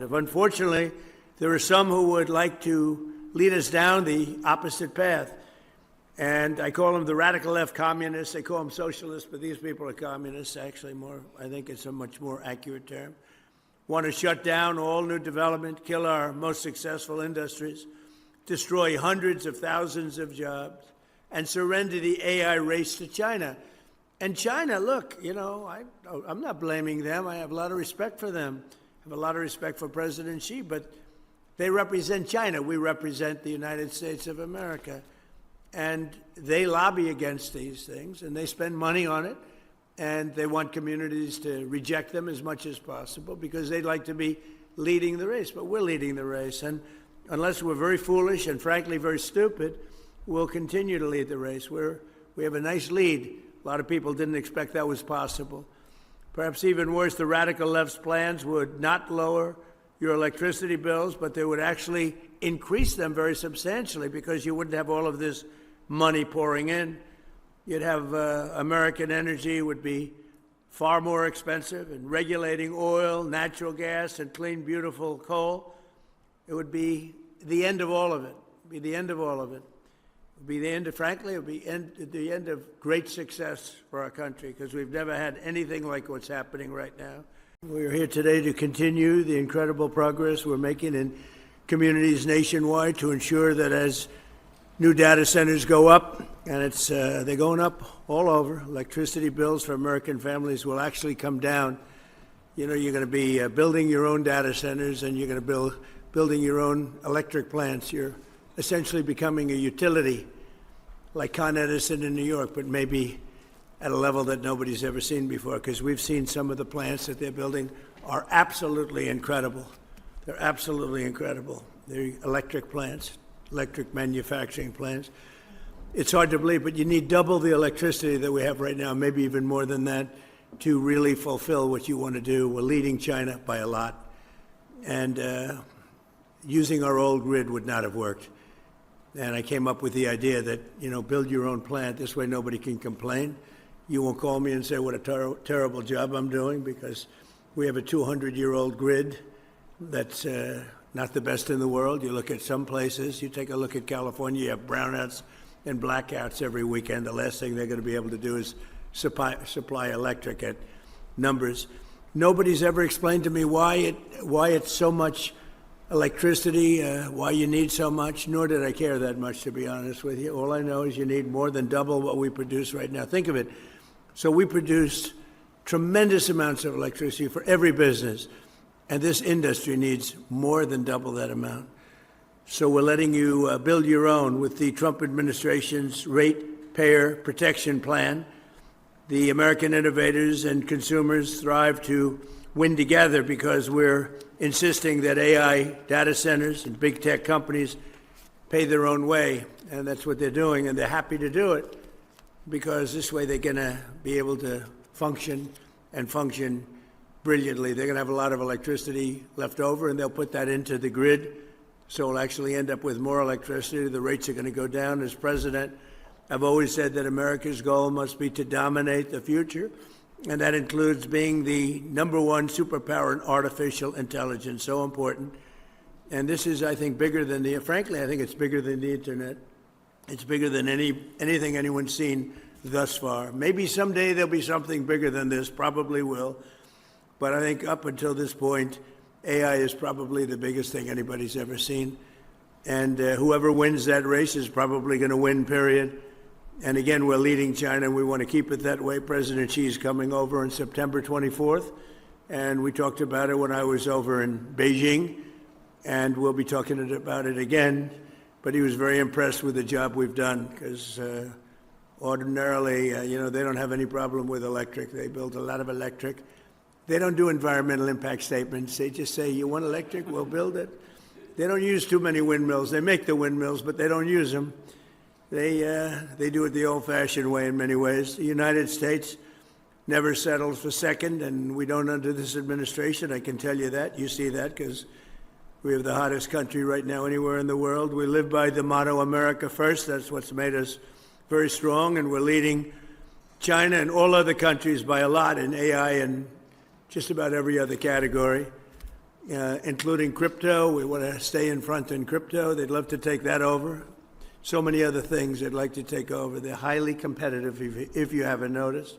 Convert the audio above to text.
Unfortunately, there are some who would like to lead us down the opposite path. And I call them the radical left communists. They call them socialists, but these people are communists, actually more. I think it's a much more accurate term. Want to shut down all new development, kill our most successful industries, destroy hundreds of thousands of jobs, and surrender the AI race to China. And China, look, you know, I'm not blaming them. I have a lot of respect for them. I have a lot of respect for President Xi, but they represent China. We represent the United States of America. And they lobby against these things, and they spend money on it, and they want communities to reject them as much as possible because they'd like to be leading the race. But we're leading the race, and unless we're very foolish and, frankly, very stupid, we'll continue to lead the race. We have a nice lead. A lot of people didn't expect that was possible. Perhaps even worse, the radical left's plans would not lower your electricity bills, but they would actually increase them very substantially because you wouldn't have all of this money pouring in. You'd have American energy would be far more expensive, and regulating oil, natural gas, and clean, beautiful coal. It would be the end of all of it. It would be the end of all of it. It would be the end of, frankly, it would be the end of great success for our country because we've never had anything like what's happening right now. We're here today to continue the incredible progress we're making in communities nationwide to ensure that as new data centers go up, and they're going up all over, electricity bills for American families will actually come down. You know, you're going to be building your own data centers, and you're going to building your own electric plants. You're essentially becoming a utility like Con Edison in New York, but maybe at a level that nobody's ever seen before, because we've seen some of the plants that they're building are absolutely incredible. They're absolutely incredible. They're electric plants, electric manufacturing plants. It's hard to believe, but you need double the electricity that we have right now, maybe even more than that, to really fulfill what you want to do. We're leading China by a lot. And using our old grid would not have worked. And I came up with the idea that, you know, build your own plant. This way nobody can complain. You won't call me and say what a terrible job I'm doing because we have a 200-year-old grid that's not the best in the world. You look at some places, you take a look at California, you have brownouts and blackouts every weekend. The last thing they're going to be able to do is supply electric at numbers. Nobody's ever explained to me why it's so much electricity, why you need so much, nor did I care that much, to be honest with you. All I know is you need more than double what we produce right now. Think of it. So we produce tremendous amounts of electricity for every business, and this industry needs more than double that amount. So we're letting you build your own with the Trump administration's ratepayer protection plan. The American innovators and consumers thrive to win together because we're insisting that AI data centers and big tech companies pay their own way, and that's what they're doing, and they're happy to do it because this way they're going to be able to function and function brilliantly. They're going to have a lot of electricity left over, and they'll put that into the grid, so we'll actually end up with more electricity. The rates are going to go down. As president, I've always said that America's goal must be to dominate the future, and that includes being the #1 superpower in artificial intelligence, so important. And this is, I think, bigger than frankly, I think it's bigger than the internet. It's bigger than anything anyone's seen thus far. Maybe someday there'll be something bigger than this, probably will. But I think up until this point, AI is probably the biggest thing anybody's ever seen. And whoever wins that race is probably going to win, period. And again, we're leading China, and we want to keep it that way. President Xi is coming over on September 24th, and we talked about it when I was over in Beijing, and we'll be talking about it again. But he was very impressed with the job we've done because ordinarily, you know, they don't have any problem with electric. They build a lot of electric. They don't do environmental impact statements. They just say, you want electric, we'll build it. They don't use too many windmills. They make the windmills, but they don't use them. They do it the old-fashioned way in many ways. The United States never settles for second, and we don't under this administration. I can tell you that. You see that because we have the hottest country right now anywhere in the world. We live by the motto, America first. That's what's made us very strong, and we're leading China and all other countries by a lot in AI and just about every other category. including crypto. We want to stay in front in crypto. They'd love to take that over. So many other things they'd like to take over. They're highly competitive, if you haven't noticed.